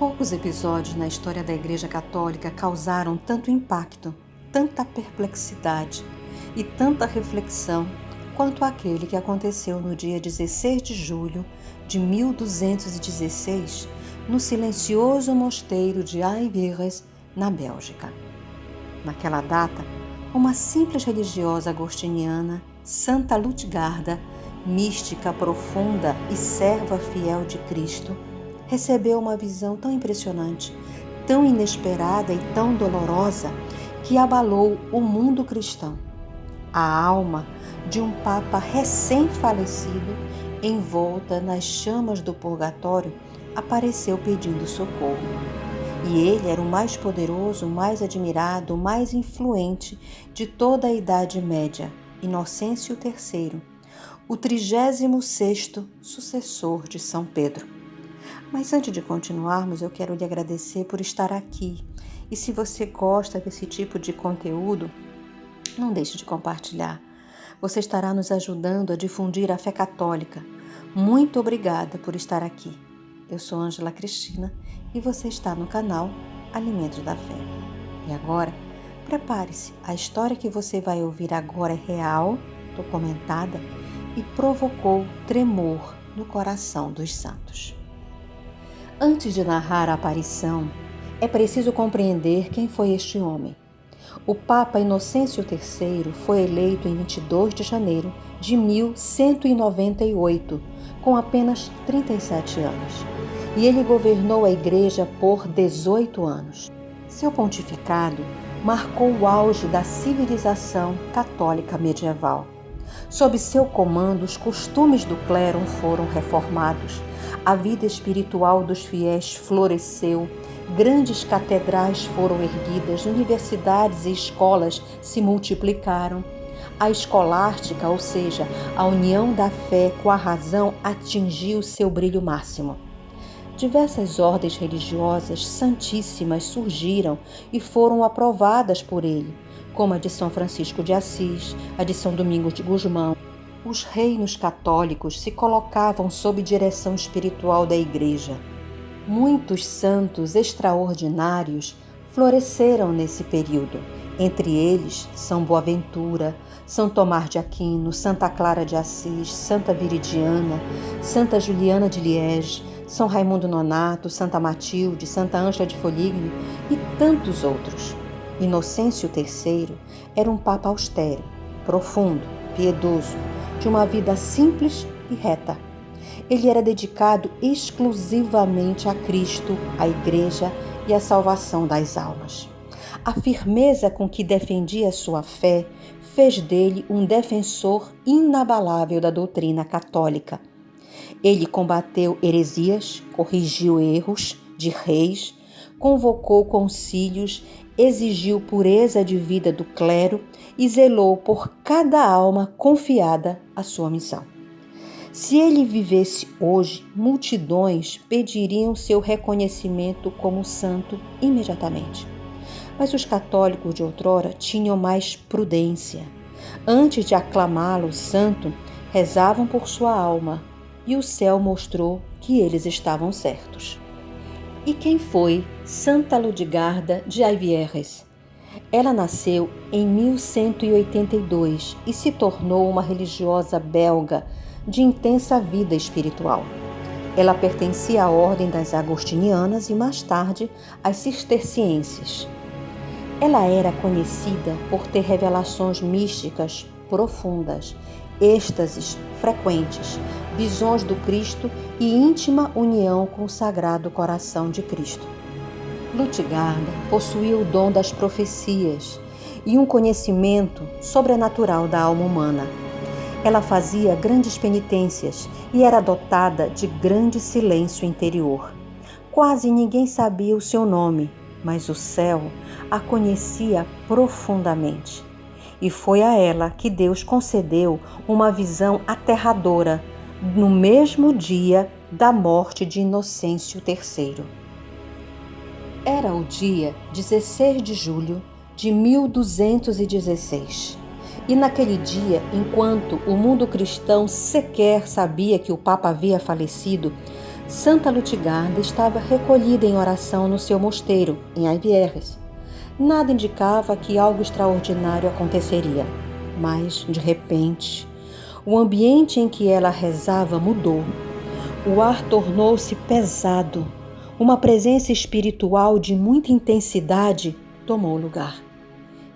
Poucos episódios na história da Igreja Católica causaram tanto impacto, tanta perplexidade e tanta reflexão quanto aquele que aconteceu no dia 16 de julho de 1216, no silencioso mosteiro de Aivires, na Bélgica. Naquela data, uma simples religiosa agostiniana, Santa Lutgarda, mística profunda e serva fiel de Cristo, recebeu uma visão tão impressionante, tão inesperada e tão dolorosa que abalou o mundo cristão. A alma de um papa recém-falecido, envolta nas chamas do purgatório, apareceu pedindo socorro. E ele era o mais poderoso, o mais admirado, o mais influente de toda a Idade Média, Inocêncio III, o 36º sucessor de São Pedro. Mas antes de continuarmos, eu quero lhe agradecer por estar aqui. E se você gosta desse tipo de conteúdo, não deixe de compartilhar. Você estará nos ajudando a difundir a fé católica. Muito obrigada por estar aqui. Eu sou Ângela Cristina e você está no canal Alimentos da Fé. E agora, prepare-se. A história que você vai ouvir agora é real, documentada e provocou tremor no coração dos santos. Antes de narrar a aparição, é preciso compreender quem foi este homem. O Papa Inocêncio III foi eleito em 22 de janeiro de 1198, com apenas 37 anos, e ele governou a Igreja por 18 anos. Seu pontificado marcou o auge da civilização católica medieval. Sob seu comando, os costumes do clero foram reformados, a vida espiritual dos fiéis floresceu, grandes catedrais foram erguidas, universidades e escolas se multiplicaram. A escolástica, ou seja, a união da fé com a razão, atingiu seu brilho máximo. Diversas ordens religiosas santíssimas surgiram e foram aprovadas por ele, como a de São Francisco de Assis, a de São Domingos de Gusmão. Os reinos católicos se colocavam sob direção espiritual da Igreja. Muitos santos extraordinários floresceram nesse período, entre eles São Boaventura, São Tomás de Aquino, Santa Clara de Assis, Santa Viridiana, Santa Juliana de Liege, São Raimundo Nonato, Santa Matilde, Santa Ângela de Foligno e tantos outros. Inocêncio III era um papa austero, profundo, piedoso, de uma vida simples e reta. Ele era dedicado exclusivamente a Cristo, à Igreja e à salvação das almas. A firmeza com que defendia sua fé fez dele um defensor inabalável da doutrina católica. Ele combateu heresias, corrigiu erros de reis, convocou concílios, exigiu pureza de vida do clero e zelou por cada alma confiada à sua missão. Se ele vivesse hoje, multidões pediriam seu reconhecimento como santo imediatamente. Mas os católicos de outrora tinham mais prudência. Antes de aclamá-lo santo, rezavam por sua alma, e o céu mostrou que eles estavam certos. E quem foi Santa Lutgarda de Aivires? Ela nasceu em 1182 e se tornou uma religiosa belga de intensa vida espiritual. Ela pertencia à ordem das agostinianas e mais tarde às cistercienses. Ela era conhecida por ter revelações místicas profundas, êxtases frequentes, visões do Cristo e íntima união com o Sagrado Coração de Cristo. Lutgarda possuía o dom das profecias e um conhecimento sobrenatural da alma humana. Ela fazia grandes penitências e era dotada de grande silêncio interior. Quase ninguém sabia o seu nome, mas o céu a conhecia profundamente. E foi a ela que Deus concedeu uma visão aterradora no mesmo dia da morte de Inocêncio III. Era o dia 16 de julho de 1216. E naquele dia, enquanto o mundo cristão sequer sabia que o Papa havia falecido, Santa Lutigarda estava recolhida em oração no seu mosteiro, em Aivierres. Nada indicava que algo extraordinário aconteceria, mas, de repente, o ambiente em que ela rezava mudou. O ar tornou-se pesado. Uma presença espiritual de muita intensidade tomou lugar.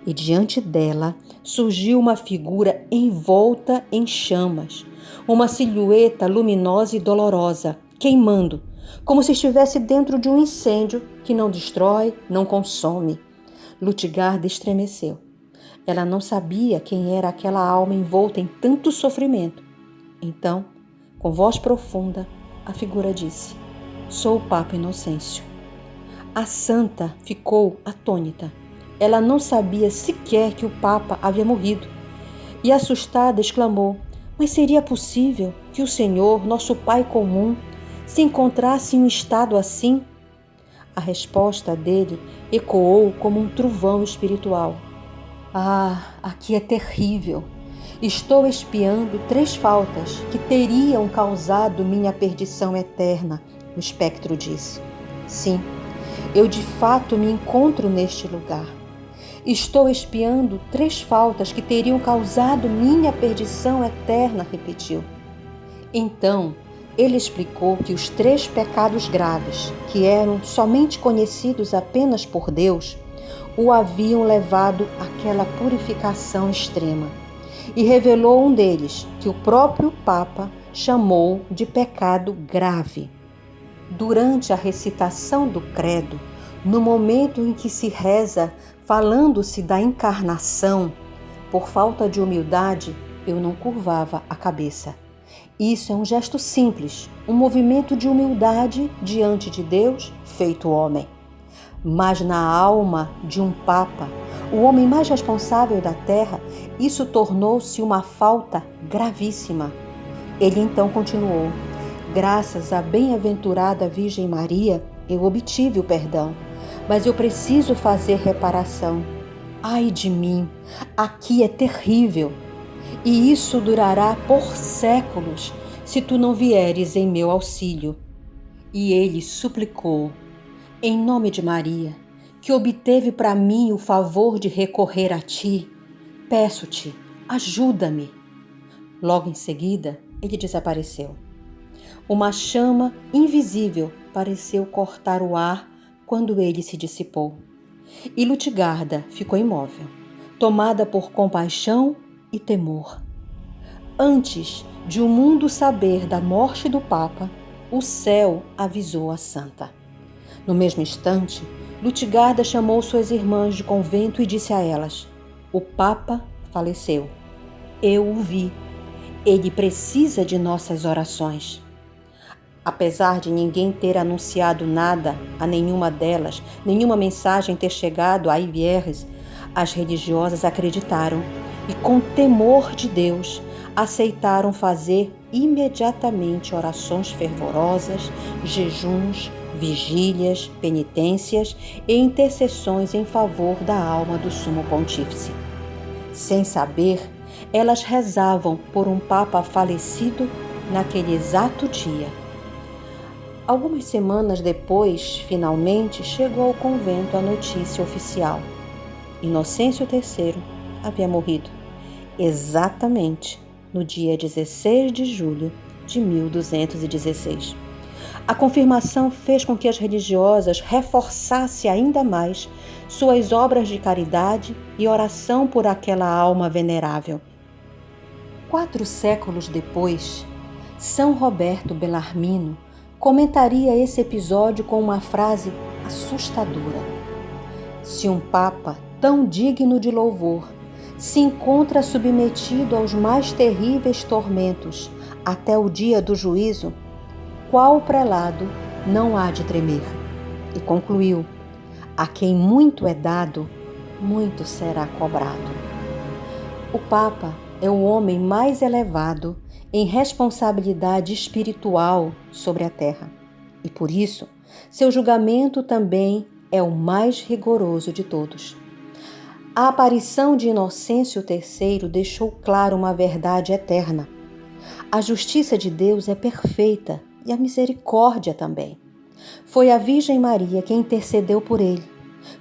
E diante dela surgiu uma figura envolta em chamas, uma silhueta luminosa e dolorosa, queimando, como se estivesse dentro de um incêndio que não destrói, não consome. Lutigarda estremeceu. Ela não sabia quem era aquela alma envolta em tanto sofrimento. Então, com voz profunda, a figura disse: "Sou o Papa Inocêncio." A santa ficou atônita. Ela não sabia sequer que o Papa havia morrido. E assustada exclamou: "Mas seria possível que o Senhor, nosso Pai comum, se encontrasse em um estado assim?" A resposta dele ecoou como um trovão espiritual. "Ah, aqui é terrível. Estou expiando 3 faltas que teriam causado minha perdição eterna", o espectro disse. "Sim, eu de fato me encontro neste lugar. Estou expiando 3 faltas que teriam causado minha perdição eterna", repetiu. Então, ele explicou que os 3 pecados graves, que eram somente conhecidos apenas por Deus, o haviam levado àquela purificação extrema. E revelou um deles, que o próprio Papa chamou de pecado grave. Durante a recitação do credo, no momento em que se reza falando-se da encarnação, por falta de humildade, eu não curvava a cabeça. Isso é um gesto simples, um movimento de humildade diante de Deus feito homem. Mas na alma de um Papa, o homem mais responsável da terra, isso tornou-se uma falta gravíssima. Ele então continuou: "Graças à bem-aventurada Virgem Maria, eu obtive o perdão, mas eu preciso fazer reparação. Ai de mim, aqui é terrível. E isso durará por séculos, se tu não vieres em meu auxílio." E ele suplicou: "Em nome de Maria, que obteve para mim o favor de recorrer a ti, peço-te, ajuda-me." Logo em seguida, ele desapareceu. Uma chama invisível pareceu cortar o ar quando ele se dissipou. E Lutigarda ficou imóvel, tomada por compaixão e temor. Antes de o mundo saber da morte do Papa, o céu avisou a santa. No mesmo instante, Lutigarda chamou suas irmãs de convento e disse a elas: "O Papa faleceu. Eu o vi. Ele precisa de nossas orações." Apesar de ninguém ter anunciado nada a nenhuma delas, nenhuma mensagem ter chegado a Aivierres, as religiosas acreditaram e, com temor de Deus, aceitaram fazer imediatamente orações fervorosas, jejuns, vigílias, penitências e intercessões em favor da alma do Sumo Pontífice. Sem saber, elas rezavam por um Papa falecido naquele exato dia. Algumas semanas depois, finalmente, chegou ao convento a notícia oficial. Inocêncio III havia morrido, exatamente no dia 16 de julho de 1216. A confirmação fez com que as religiosas reforçassem ainda mais suas obras de caridade e oração por aquela alma venerável. 4 séculos depois, São Roberto Bellarmino comentaria esse episódio com uma frase assustadora: "Se um Papa tão digno de louvor se encontra submetido aos mais terríveis tormentos até o dia do juízo, qual prelado não há de tremer?" E concluiu: "A quem muito é dado, muito será cobrado." O Papa é o homem mais elevado em responsabilidade espiritual sobre a terra. E por isso, seu julgamento também é o mais rigoroso de todos. A aparição de Inocêncio III deixou claro uma verdade eterna. A justiça de Deus é perfeita e a misericórdia também. Foi a Virgem Maria quem intercedeu por ele.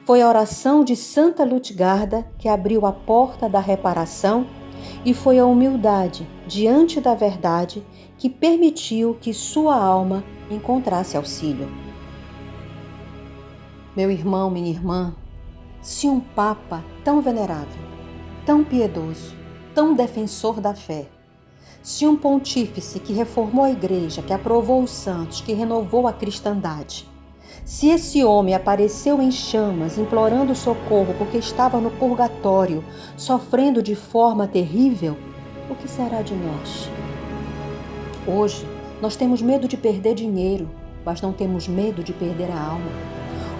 Foi a oração de Santa Lutgarda que abriu a porta da reparação e foi a humildade diante da verdade que permitiu que sua alma encontrasse auxílio. Meu irmão, minha irmã, se um Papa tão venerável, tão piedoso, tão defensor da fé, se um pontífice que reformou a Igreja, que aprovou os santos, que renovou a cristandade, se esse homem apareceu em chamas, implorando socorro porque estava no purgatório, sofrendo de forma terrível, o que será de nós? Hoje, nós temos medo de perder dinheiro, mas não temos medo de perder a alma.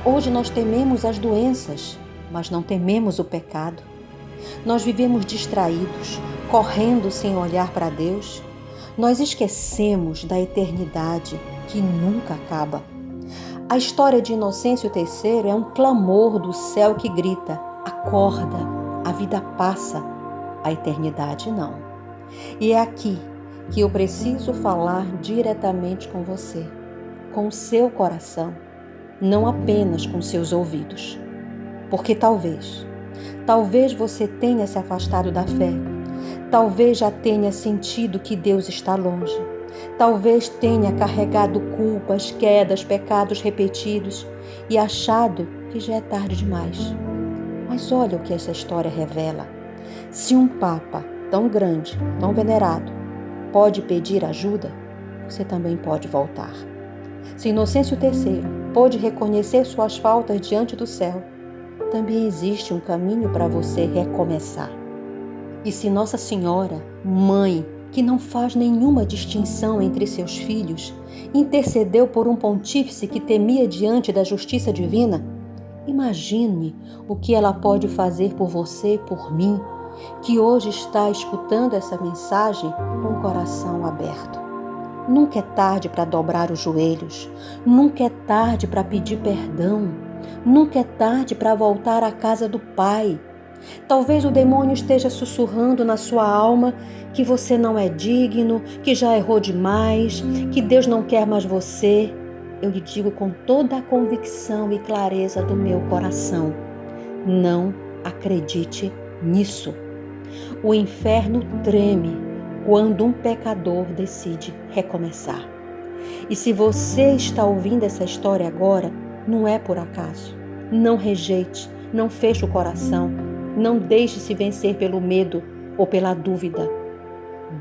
Hoje nós tememos as doenças, mas não tememos o pecado. Nós vivemos distraídos, correndo sem olhar para Deus. Nós esquecemos da eternidade que nunca acaba. A história de Inocêncio III é um clamor do céu que grita: acorda, a vida passa, a eternidade não. E é aqui que eu preciso falar diretamente com você, com o seu coração, não apenas com seus ouvidos. Porque talvez você tenha se afastado da fé, talvez já tenha sentido que Deus está longe, talvez tenha carregado culpas, quedas, pecados repetidos e achado que já é tarde demais. Mas olha o que essa história revela. Se um Papa tão grande, tão venerado, pode pedir ajuda, você também pode voltar. Se Inocêncio III pôde reconhecer suas faltas diante do céu, também existe um caminho para você recomeçar. E se Nossa Senhora, mãe, que não faz nenhuma distinção entre seus filhos, intercedeu por um pontífice que temia diante da justiça divina, imagine o que ela pode fazer por você e por mim, que hoje está escutando essa mensagem com o coração aberto. Nunca é tarde para dobrar os joelhos, nunca é tarde para pedir perdão, nunca é tarde para voltar à casa do Pai. Talvez o demônio esteja sussurrando na sua alma que você não é digno, que já errou demais, que Deus não quer mais você. Eu lhe digo com toda a convicção e clareza do meu coração: não acredite nisso. O inferno treme quando um pecador decide recomeçar. E se você está ouvindo essa história agora, não é por acaso. Não rejeite, não feche o coração, não deixe se vencer pelo medo ou pela dúvida.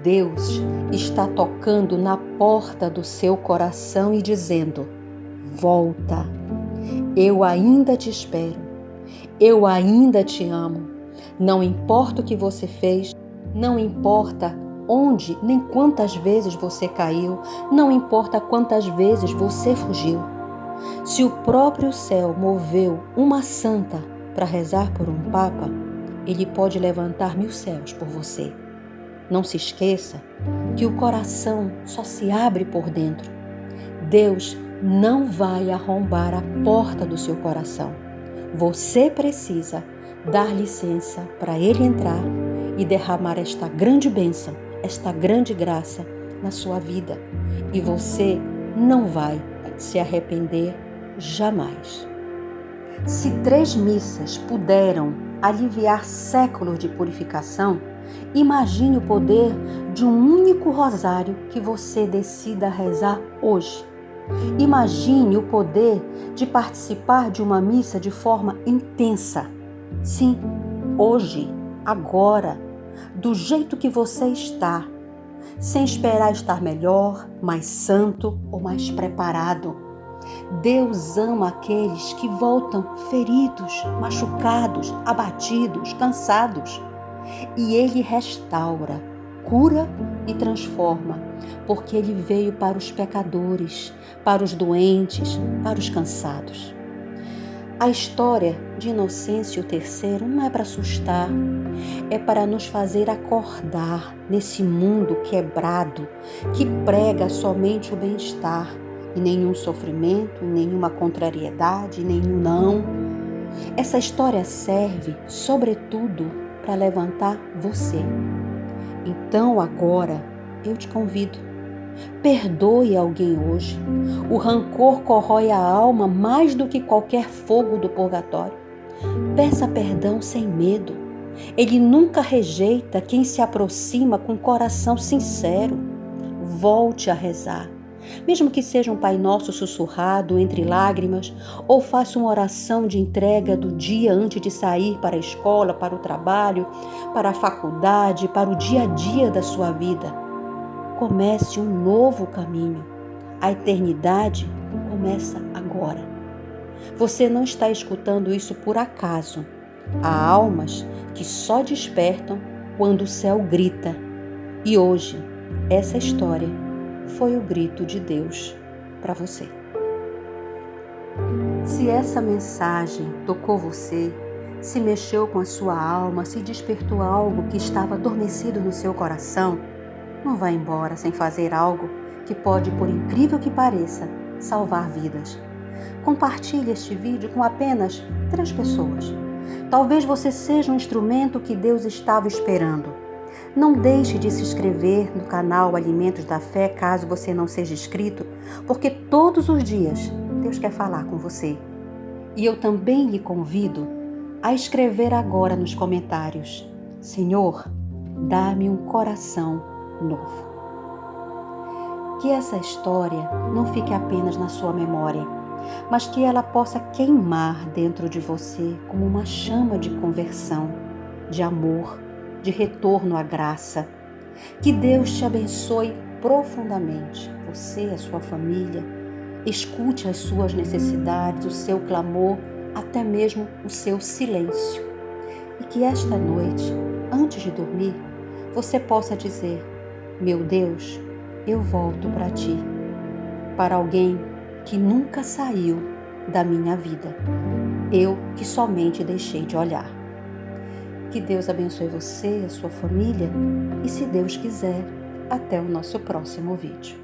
Deus está tocando na porta do seu coração e dizendo: volta, eu ainda te espero, eu ainda te amo. Não importa o que você fez, não importa onde nem quantas vezes você caiu, não importa quantas vezes você fugiu. Se o próprio céu moveu uma santa para rezar por um papa, ele pode levantar 1000 céus por você. Não se esqueça que o coração só se abre por dentro. Deus não vai arrombar a porta do seu coração. Você precisa dar licença para Ele entrar e derramar esta grande bênção, esta grande graça na sua vida. E você não vai se arrepender jamais. Se 3 missas puderam aliviar séculos de purificação, imagine o poder de um único rosário que você decida rezar hoje. Imagine o poder de participar de uma missa de forma intensa. Sim, hoje, agora, do jeito que você está, sem esperar estar melhor, mais santo ou mais preparado. Deus ama aqueles que voltam feridos, machucados, abatidos, cansados. E Ele restaura, cura e transforma, porque Ele veio para os pecadores, para os doentes, para os cansados. A história de Inocêncio III não é para assustar, é para nos fazer acordar nesse mundo quebrado que prega somente o bem-estar e nenhum sofrimento, nenhuma contrariedade, nenhum não. Essa história serve, sobretudo, para levantar você. Então agora eu te convido Perdoe alguém hoje. O rancor corrói a alma mais do que qualquer fogo do purgatório. Peça perdão sem medo. Ele nunca rejeita quem se aproxima com coração sincero. Volte a rezar. Mesmo que seja um Pai Nosso sussurrado entre lágrimas, ou faça uma oração de entrega do dia antes de sair para a escola, para o trabalho, para a faculdade, para o dia a dia da sua vida. Comece um novo caminho. A eternidade começa agora. Você não está escutando isso por acaso. Há almas que só despertam quando o céu grita. E hoje, essa história foi o grito de Deus para você. Se essa mensagem tocou você, se mexeu com a sua alma, se despertou algo que estava adormecido no seu coração, não vá embora sem fazer algo que pode, por incrível que pareça, salvar vidas. Compartilhe este vídeo com apenas 3 pessoas. Talvez você seja um instrumento que Deus estava esperando. Não deixe de se inscrever no canal Alimentos da Fé, caso você não seja inscrito, porque todos os dias Deus quer falar com você. E eu também lhe convido a escrever agora nos comentários: Senhor, dá-me um coração novo. Que essa história não fique apenas na sua memória, mas que ela possa queimar dentro de você como uma chama de conversão, de amor, de retorno à graça. Que Deus te abençoe profundamente, você e a sua família. Escute as suas necessidades, o seu clamor, até mesmo o seu silêncio. E que esta noite, antes de dormir, você possa dizer: meu Deus, eu volto para ti, para alguém que nunca saiu da minha vida, eu que somente deixei de olhar. Que Deus abençoe você e a sua família e, se Deus quiser, até o nosso próximo vídeo.